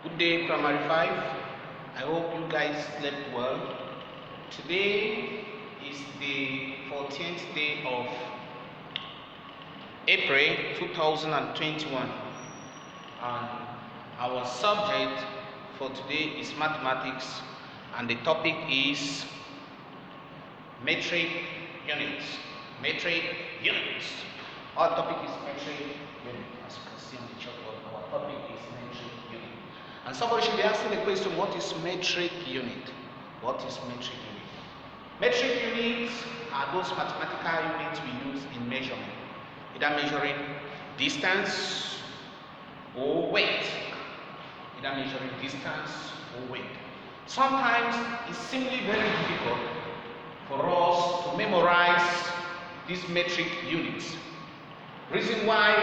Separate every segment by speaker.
Speaker 1: Good day, Primary 5. I hope you guys slept well. Today is the 14th day of April 2021, and our subject for today is mathematics, and the topic is metric units. Metric units. Our topic is metric unit. As you can see on the chalkboard, our topic is metric unit. And somebody should be asking the question, what is metric unit? What is metric unit? Metric units are those mathematical units we use in measurement, either measuring distance or weight. Either measuring distance or weight. Sometimes it's simply very difficult for us to memorize these metric units. Reason why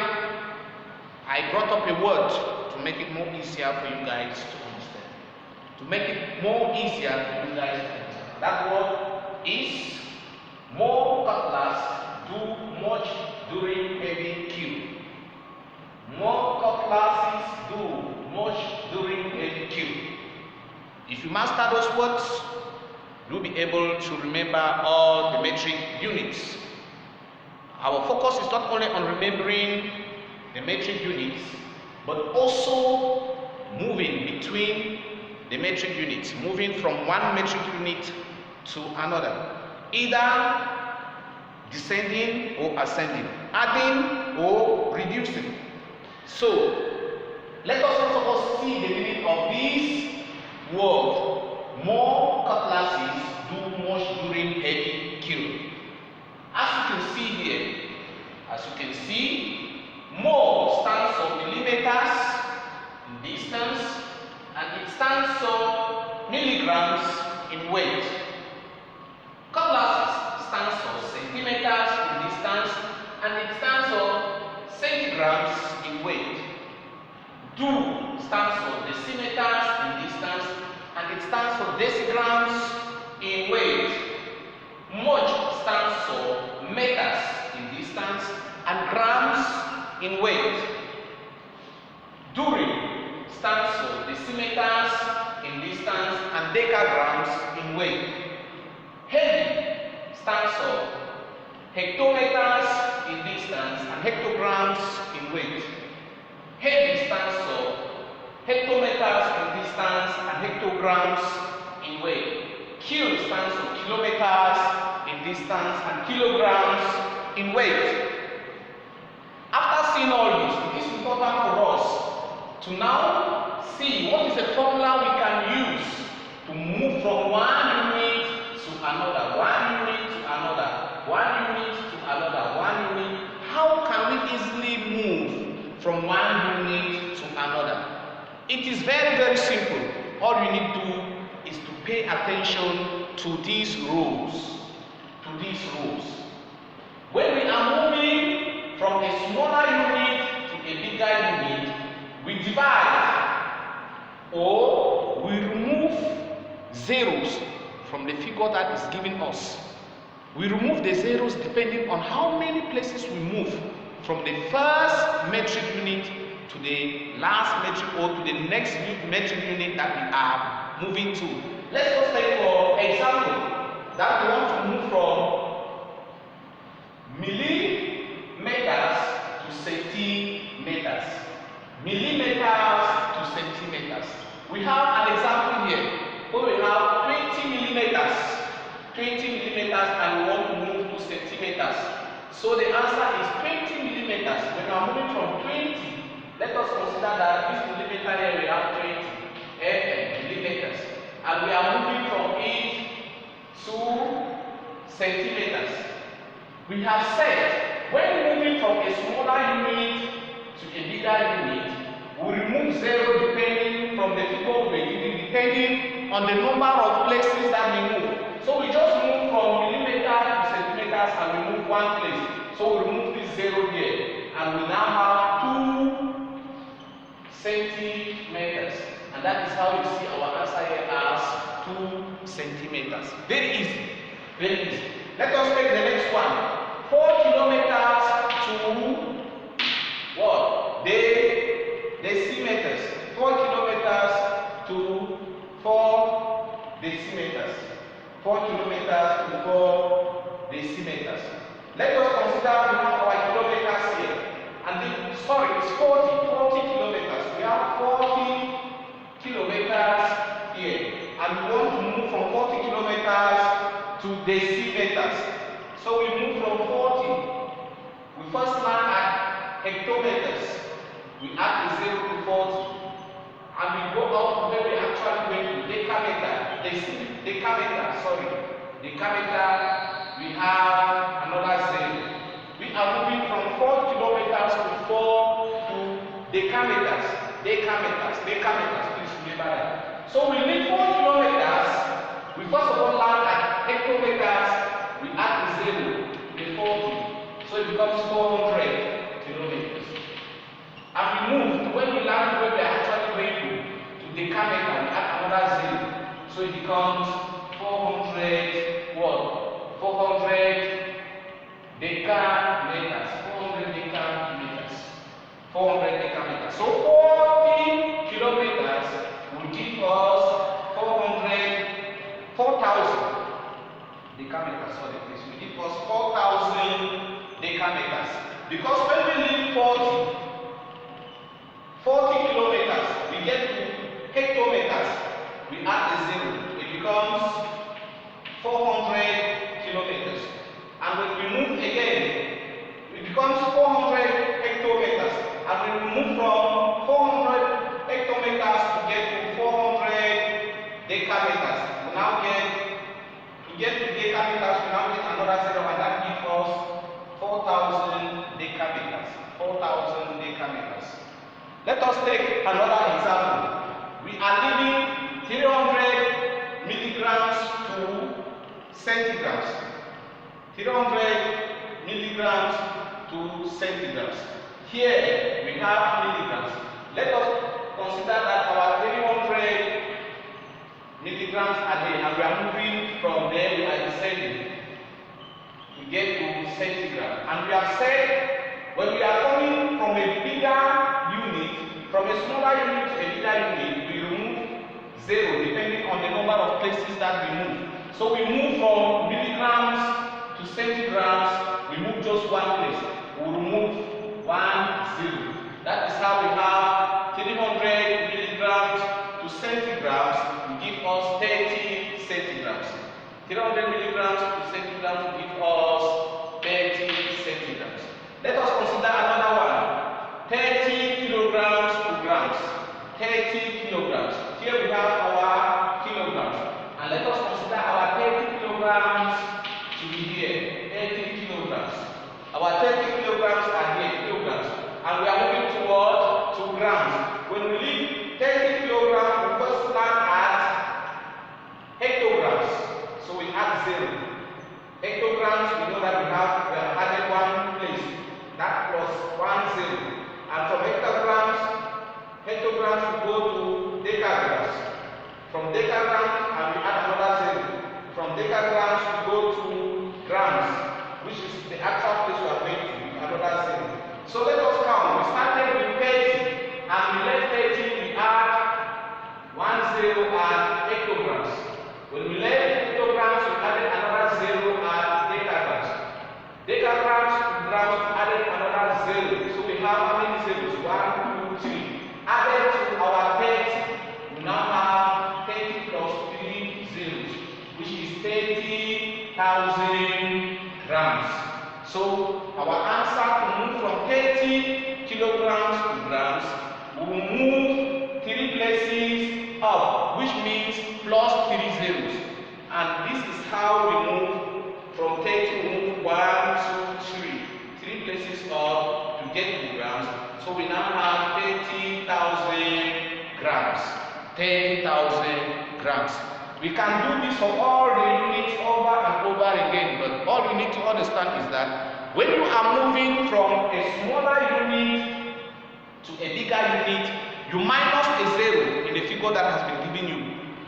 Speaker 1: I brought up a word to make it more easier for you guys to understand. To make it more easier for you guys to understand. That word is more cutlass do much during heavy kill. More cutlasses do much during heavy kill. If you master those words, you'll be able to remember all the metric units. Our focus is not only on remembering the metric units, but also moving between the metric units, moving from one metric unit to another, either descending or ascending, adding or reducing. So, let us first of all see the meaning of this word. More cutlasses do much during heavy kill. As you can see, more stands for millimeters in distance, and it stands for milligrams in weight. Cutlasses stands for centimeters in distance, and it stands for centigrams in weight. Do stands for decimeters in distance, and it stands for decigrams in weight. Much stands for meters in distance and grams in weight. During stands for decimeters in distance and decagrams in weight. Heavy stands for hectometers in distance and hectograms in weight. Heavy stands for hectometers in distance and hectograms in weight. Kil stands for kilometers in distance and kilograms in weight. After seeing all this, it is important for us to now see what is the formula we can use to move from one unit to another, one unit to another, one unit to another, one unit. How can we easily move from one unit to another? It is very, very simple. All you need to do is to pay attention to these rules. When we are moving from a smaller unit to a bigger unit, we divide or we remove zeros from the figure that is given us. We remove the zeros depending on how many places we move from the first metric unit to the last metric or to the next metric unit that we are moving to. Let's just take for example that we want to move from millimeters to centimeters. Millimeters to centimeters. We have an example here where we have 20 millimeters. 20 millimeters and we want to move to centimeters. So the answer is 20 millimeters. When we are moving from 20, let us consider that this millimeter here we have 20 millimeters. And we are moving from it to centimeters. We have said when moving from a smaller unit to a bigger unit, we remove zero depending from the figure we are giving, depending on the number of places that we move. So we just move from millimeter to centimeters and we move one place. So we remove this zero here and we now have 2 centimeters. And that is how you see our answer here as 2 centimeters. Very easy. Very easy. Let us take the next one. 4 kilometers to what? Decimeters. 4 kilometers 4 kilometers to 4 decimeters. Let us consider we have our kilometers here. And it's 40 kilometers. We have 40 kilometers here. And we want to move from 40 kilometers to decimeters. So we move from 40. We first land at hectometers. We add a 0 to 40. And we go up to where we actually going to decameter. Decameter, we have another 0. We are moving from 4 kilometers to 4 to decameters. Please remember that. So we need 4 kilometers. We first of all land at hectometers. We add the 0, the 40. So it becomes 400 kilometers. And we move when we land where we are actually going to decameter. We add another 0. So it becomes 400 what? 400 decameters. 400 decameters. So 40 kilometers will give us 4,000 decameters. Sorry, please. Will give us 4,000 decameters. Because when we leave 40 kilometers, we get to hectometers. We add a 0. It becomes 400 kilometers. And when we move again, it becomes 400 hectometers. And when we move from 400 hectometers to get to 400 decameters, we now get to decameters, we now get another 0, and that gives us 4,000 decameters. 4,000 decameters. Let us take another example. We are leaving 300 milligrams to centigrams. 300 milligrams to centigrams. Here we have milligrams. Let us consider that our 300 milligrams are there, and we are moving from there, we are descending to get to centigram. And we have said when we are coming from a bigger unit, from a smaller unit to a bigger unit, we remove 0 depending on the number of places that we move. So we move from milligrams to centigrams, we move just one place. We remove 1, 0. That is how we have 300 milligrams to centigrams will give us 30 centigrams. 300 milligrams to centigrams will give us 30 centigrams. Let us consider another one. 30 kilograms to grams. 30 kilograms. Here we have our kilograms. And let us consider our 30 kilograms to be here. 30 kilograms. Our 30 kilograms are here, kilograms. And we are moving toward 2 grams. When we leave 30 kilograms, we first land at hectograms. So we add 0. Hectograms, we know that we have added 1 place. That plus 1, 0. And from hectograms we go to decagrams. From decagrams, and we add another 0. From decagrams, we go to grams, which is the actual place we are going to, with another 0. So let us count. We started with 30, and we left 30, we add 1, 0 at hectograms. When we left hectograms, we added another 0 at decagrams. Decagrams to grams, we added another 0. So we have how many zeros? 1, 2, 3. Added to our 30, we now have 30 plus 3 zeros, which is 30,000 grams. So our answer to move from 30 kilograms to grams, we will move 3 places up, which means plus 3 zeros. And this is how we move from 30 to move 1, 2, 3. 3 places up to get to grams. So we now have 30,000 grams. 30,000 grams. We can do this for all the units over and over again, but all you need to understand is that when you are moving from a smaller unit to a bigger unit, you minus a 0 in the figure that has been given you.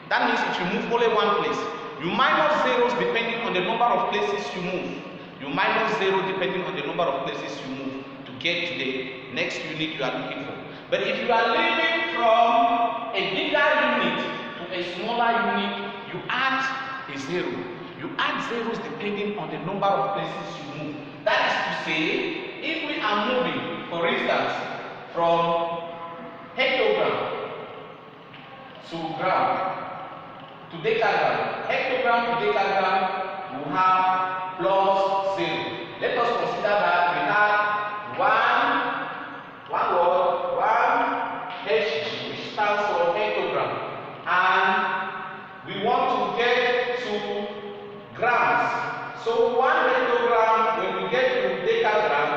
Speaker 1: That means if you move only one place, you minus zeros depending on the number of places you move. You minus 0 depending on the number of places you move to get to the next unit you are looking for. But if you are leaving from a bigger unit to a smaller unit, you add is 0. You add zeros depending on the number of places you move. That is to say, if we are moving, for instance, from hectogram to gram to decagram, hectogram to decagram, we have plus 0. Let us consider that we have one word, one HG, which stands for hectogram, and we want to get to grams. So 1 hectogram, when we get to decagram,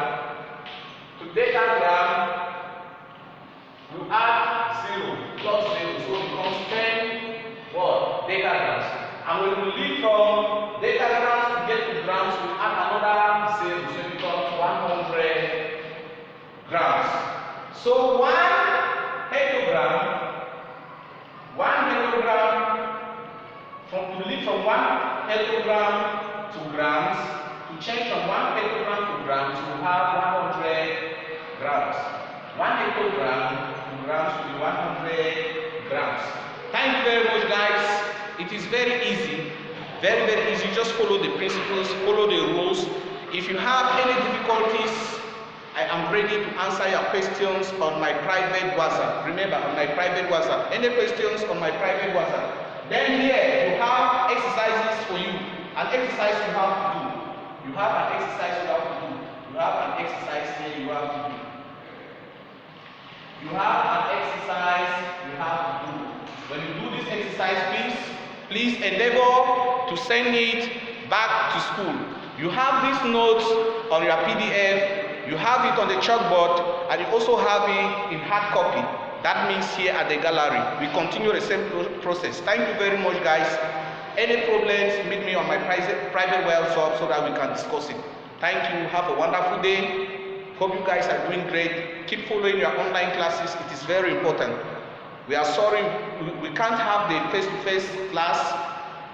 Speaker 1: we add 0 plus 0, so it becomes 10 what? Decagrams. And when we leave from decagrams to get to grams, we add another 0, so it becomes 100 grams. So 1 hectogram, to leave from 1 hectogram to grams, to change from 1 hectogram to grams, we have 100 grams. 1 hectogram to grams will be 100 grams. Thank you very much, guys. It is very easy, very, very easy. Just follow the principles, follow the rules. If you have any difficulties, I am ready to answer your questions on my private WhatsApp. Remember, on my private WhatsApp. Any questions on my private WhatsApp. Then here, you have exercises for you. An exercise you have to do. You have an exercise you have to do. You have an exercise here you have to do. You have an exercise you have to do. When you do this exercise, please endeavor to send it back to school. You have these notes on your PDF, you have it on the chalkboard, and you also have it in hard copy. That means here at the gallery. We continue the same process. Thank you very much, guys. Any problems, meet me on my private WhatsApp so that we can discuss it. Thank you. Have a wonderful day. Hope you guys are doing great. Keep following your online classes. It is very important. We are sorry we can't have the face-to-face class.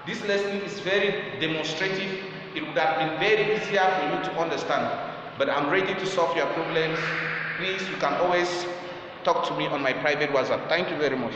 Speaker 1: This lesson is very demonstrative. It would have been very easier for you to understand. But I'm ready to solve your problems. Please, you can always talk to me on my private WhatsApp. Thank you very much.